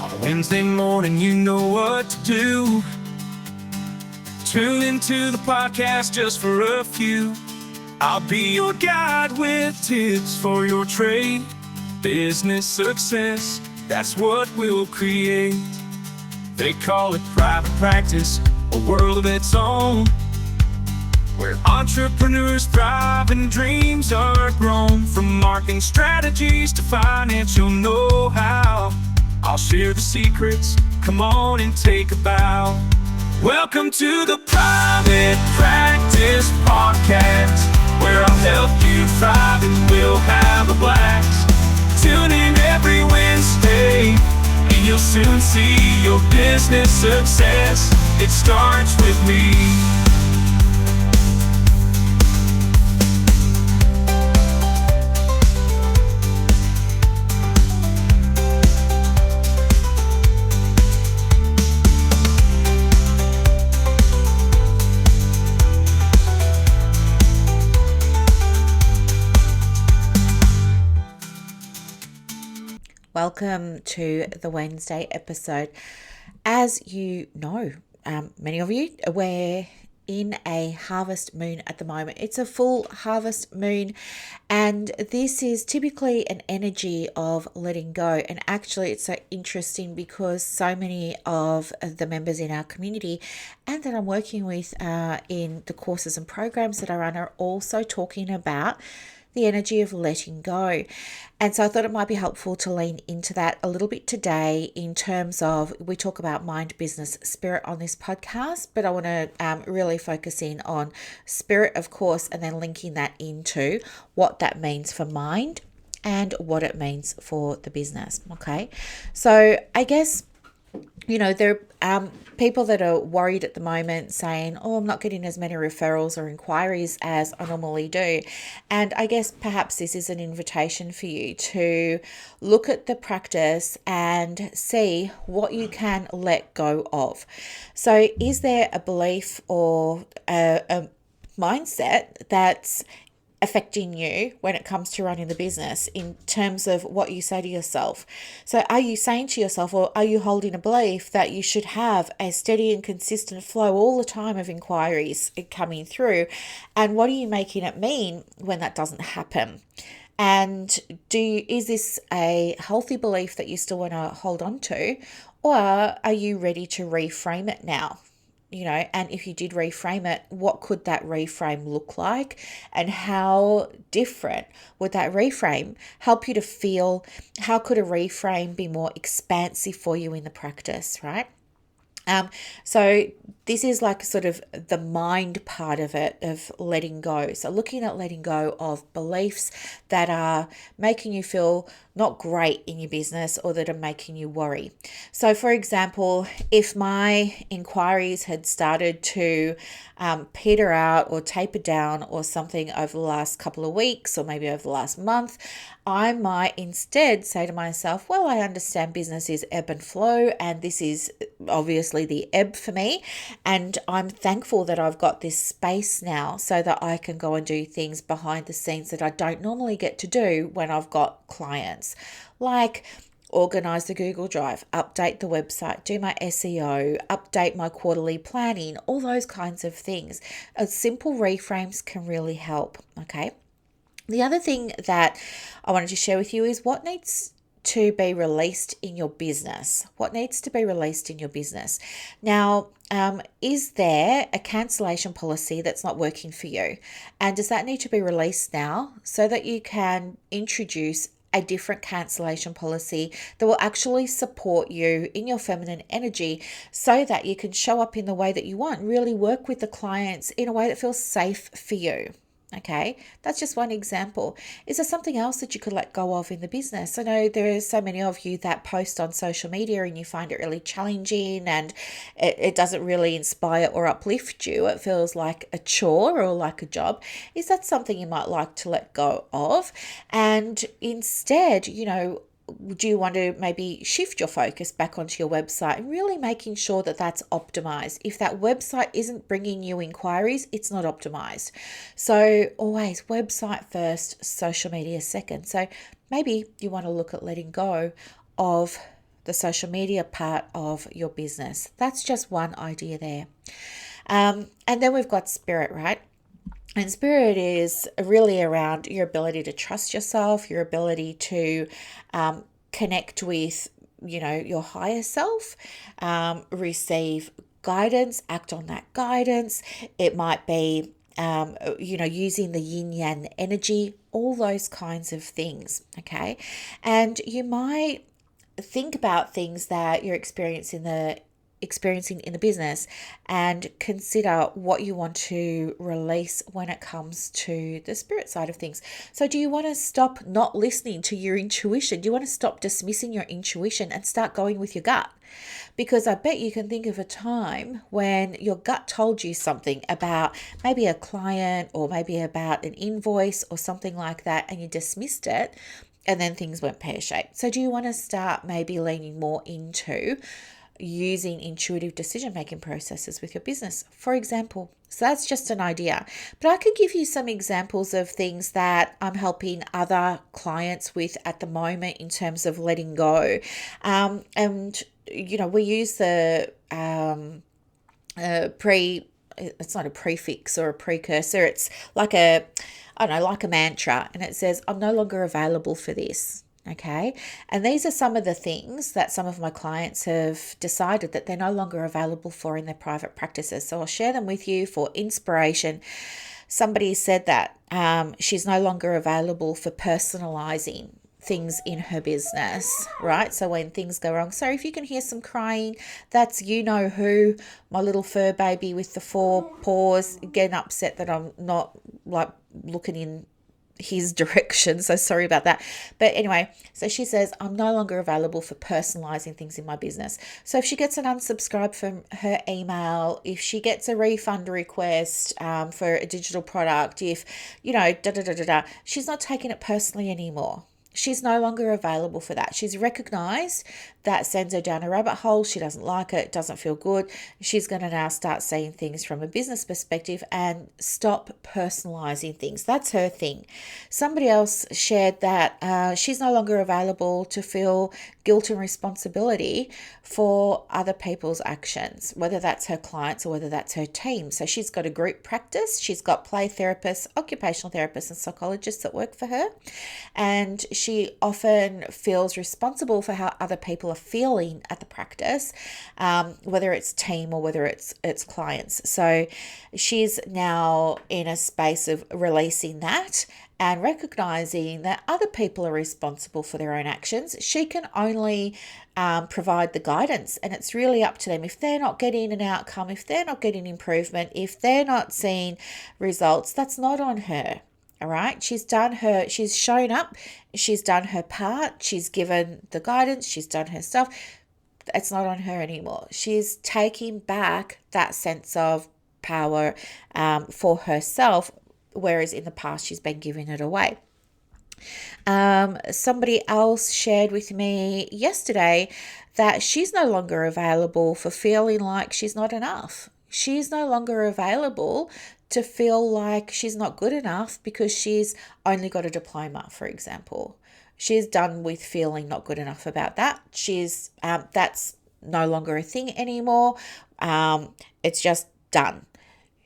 On a Wednesday morning, you know what to do. Tune into the podcast just for a few. I'll be your guide with tips for your trade. Business success, that's what we'll create. They call it private practice, a world of its own, where entrepreneurs thrive and dreams are grown. From marketing strategies to financial know-how, I'll share the secrets, come on and take a bow. Welcome to the Private Practice Podcast, where I'll help you thrive and we'll have a blast. Tune in every Wednesday, and you'll soon see your business success. It starts with me. Welcome to the Wednesday episode. As you know, many of you, we're in a harvest moon at the moment. It's a full harvest moon, and this is typically an energy of letting go. And actually, it's so interesting because so many of the members in our community and that I'm working with in the courses and programs that I run are also talking about the energy of letting go. And so I thought it might be helpful to lean into that a little bit today in terms of, we talk about mind, business, spirit on this podcast, but I want to really focus in on spirit, of course, and then linking that into what that means for mind and what it means for the business. Okay. So I guess, there are people that are worried at the moment saying, I'm not getting as many referrals or inquiries as I normally do. And I guess perhaps this is an invitation for you to look at the practice and see what you can let go of. So is there a belief or a mindset that's affecting you when it comes to running the business in terms of what you say to yourself? So are you saying to yourself, or are you holding a belief that you should have a steady and consistent flow all the time of inquiries coming through? And what are you making it mean when that doesn't happen? And is this a healthy belief that you still want to hold on to, or are you ready to reframe it now? And if you did reframe it, what could that reframe look like? And how different would that reframe help you to feel? How could a reframe be more expansive for you in the practice, right? So this is like sort of the mind part of it, of letting go. So looking at letting go of beliefs that are making you feel not great in your business or that are making you worry. So for example, if my inquiries had started to peter out or taper down or something over the last couple of weeks or maybe over the last month, I might instead say to myself, well, I understand business is ebb and flow, and this is obviously the ebb for me. And I'm thankful that I've got this space now so that I can go and do things behind the scenes that I don't normally get to do when I've got clients, like organize the Google Drive, update the website, do my SEO, update my quarterly planning, all those kinds of things. Simple reframes can really help. Okay. The other thing that I wanted to share with you is what needs to be released in your business. What needs to be released in your business? Now, is there a cancellation policy that's not working for you? And does that need to be released now so that you can introduce a different cancellation policy that will actually support you in your feminine energy so that you can show up in the way that you want, really work with the clients in a way that feels safe for you? Okay, that's just one example. Is there something else that you could let go of in the business? I know there are so many of you that post on social media and you find it really challenging and it doesn't really inspire or uplift you. It feels like a chore or like a job. Is that something you might like to let go of? And instead, do you want to maybe shift your focus back onto your website and really making sure that that's optimized? If that website isn't bringing you inquiries, it's not optimized. So always website first, social media second. So maybe you want to look at letting go of the social media part of your business. That's just one idea there. And then we've got spirit, right? And spirit is really around your ability to trust yourself, your ability to connect with, your higher self, receive guidance, act on that guidance. It might be, using the yin yang energy, all those kinds of things. Okay. And you might think about things that you're experiencing in the business and consider what you want to release when it comes to the spirit side of things. So do you want to stop not listening to your intuition? Do you want to stop dismissing your intuition and start going with your gut? Because I bet you can think of a time when your gut told you something about maybe a client or maybe about an invoice or something like that, and you dismissed it and then things went pear-shaped. So do you want to start maybe leaning more into using intuitive decision-making processes with your business, for example? So that's just an idea. But I could give you some examples of things that I'm helping other clients with at the moment in terms of letting go. And, we use the it's not a prefix or a precursor. It's like like a mantra. And it says, I'm no longer available for this. Okay. And these are some of the things that some of my clients have decided that they're no longer available for in their private practices. So I'll share them with you for inspiration. Somebody said that she's no longer available for personalizing things in her business, right? So when things go wrong, sorry if you can hear some crying, that's who, my little fur baby with the 4 paws, getting upset that I'm not looking in his direction. So sorry about that. But anyway, so she says, I'm no longer available for personalizing things in my business. So if she gets an unsubscribe from her email, if she gets a refund request for a digital product, if, she's not taking it personally anymore. She's no longer available for that. She's recognized that sends her down a rabbit hole. She doesn't like it, doesn't feel good. She's going to now start seeing things from a business perspective and stop personalizing things. That's her thing. Somebody else shared that she's no longer available to feel guilt and responsibility for other people's actions, whether that's her clients or whether that's her team. So she's got a group practice. She's got play therapists, occupational therapists, and psychologists that work for her. And she often feels responsible for how other people are feeling at the practice, whether it's team or whether it's clients. So she's now in a space of releasing that and recognizing that other people are responsible for their own actions. She can only provide the guidance, and it's really up to them. If they're not getting an outcome, if they're not getting improvement, if they're not seeing results, that's not on her. All right. She's shown up, she's done her part, she's given the guidance, she's done her stuff. It's not on her anymore. She's taking back that sense of power for herself, whereas in the past she's been giving it away. Somebody else shared with me yesterday that she's no longer available for feeling like she's not enough. She's no longer available to feel like she's not good enough because she's only got a diploma, for example. She's done with feeling not good enough about that. She's that's no longer a thing anymore. It's just done.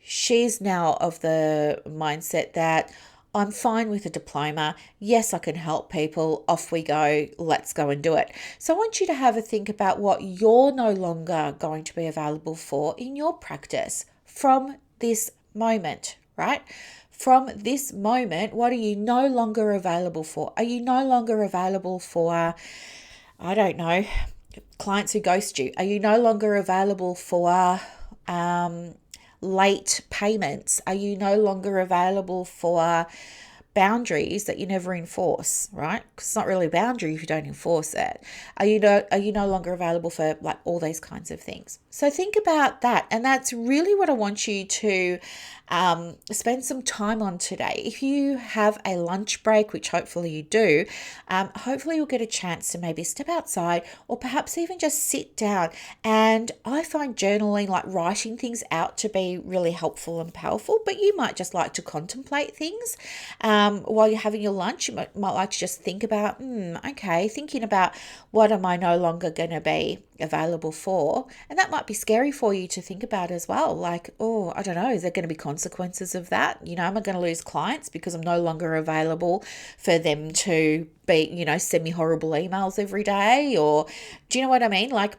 She's now of the mindset that I'm fine with a diploma. Yes, I can help people. Off we go. Let's go and do it. So I want you to have a think about what you're no longer going to be available for in your practice from this moment, right? From this moment, what are you no longer available for? Are you no longer available for, I don't know, clients who ghost you? Are you no longer available for late payments? Are you no longer available for boundaries that you never enforce, right? Because it's not really a boundary if you don't enforce it. Are you no longer available for all these kinds of things? So think about that. And that's really what I want you to spend some time on today. If you have a lunch break, which hopefully you do, hopefully you'll get a chance to maybe step outside or perhaps even just sit down. And I find journaling, writing things out, to be really helpful and powerful, but you might just like to contemplate things. while you're having your lunch, you might like to just think about, okay, thinking about what am I no longer going to be available for? And that might be scary for you to think about as well. Like, oh, I don't know, is there going to be consequences of that? Am I going to lose clients because I'm no longer available for them to be, send me horrible emails every day? Or do you know what I mean? Like,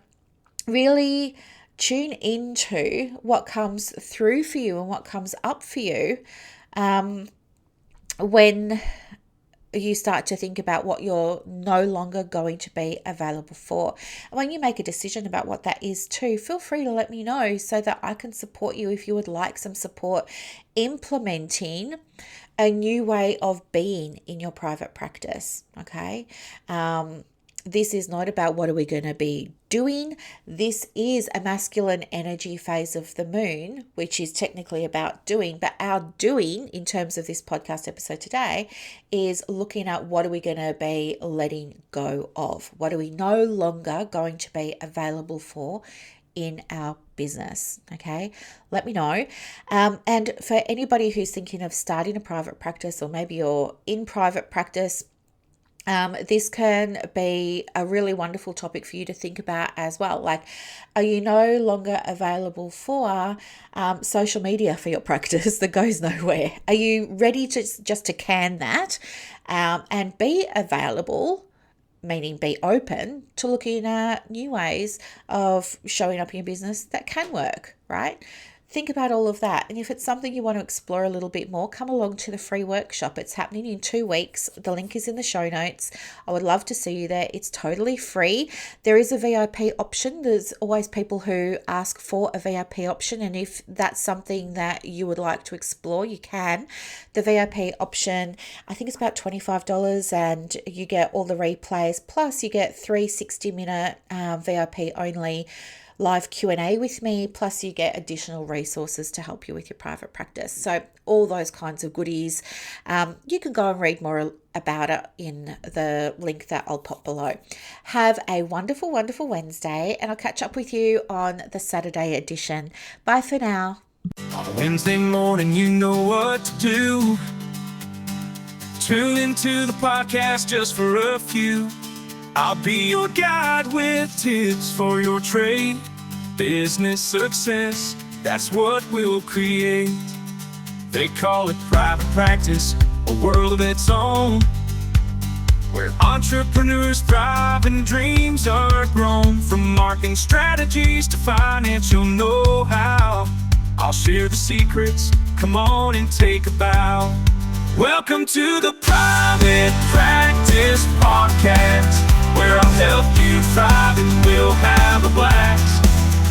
really tune into what comes through for you and what comes up for you when you start to think about what you're no longer going to be available for. And when you make a decision about what that is too, feel free to let me know so that I can support you if you would like some support implementing a new way of being in your private practice. Okay. This is not about what are we going to be doing. This is a masculine energy phase of the moon, which is technically about doing. But our doing, in terms of this podcast episode today, is looking at what are we going to be letting go of? What are we no longer going to be available for in our business? Okay, let me know. And for anybody who's thinking of starting a private practice, or maybe you're in private practice, this can be a really wonderful topic for you to think about as well. Like, are you no longer available for social media for your practice that goes nowhere? Are you ready to just to can that and be available, meaning be open to looking at new ways of showing up in your business that can work, right? Think about all of that. And if it's something you want to explore a little bit more, come along to the free workshop. It's happening in 2 weeks. The link is in the show notes. I would love to see you there. It's totally free. There is a VIP option. There's always people who ask for a VIP option. And if that's something that you would like to explore, you can. The VIP option, I think it's about $25, and you get all the replays. Plus you get 3 60-minute VIP only live Q&A with me, plus you get additional resources to help you with your private practice. So all those kinds of goodies. You can go and read more about it in the link that I'll pop below. Have a wonderful, wonderful Wednesday, and I'll catch up with you on the Saturday edition. Bye for now. On Wednesday morning, you know what to do. Tune into the podcast just for a few. I'll be your guide with tips for your trade. Business success, that's what we'll create. They call it private practice, a world of its own, where entrepreneurs thrive and dreams are grown. From marketing strategies to financial know-how, I'll share the secrets, come on and take a bow. Welcome to the Private Practice Podcast, where I'll help you thrive and we'll have a blast.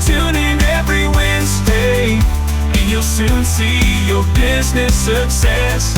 Tune in every Wednesday, and you'll soon see your business success.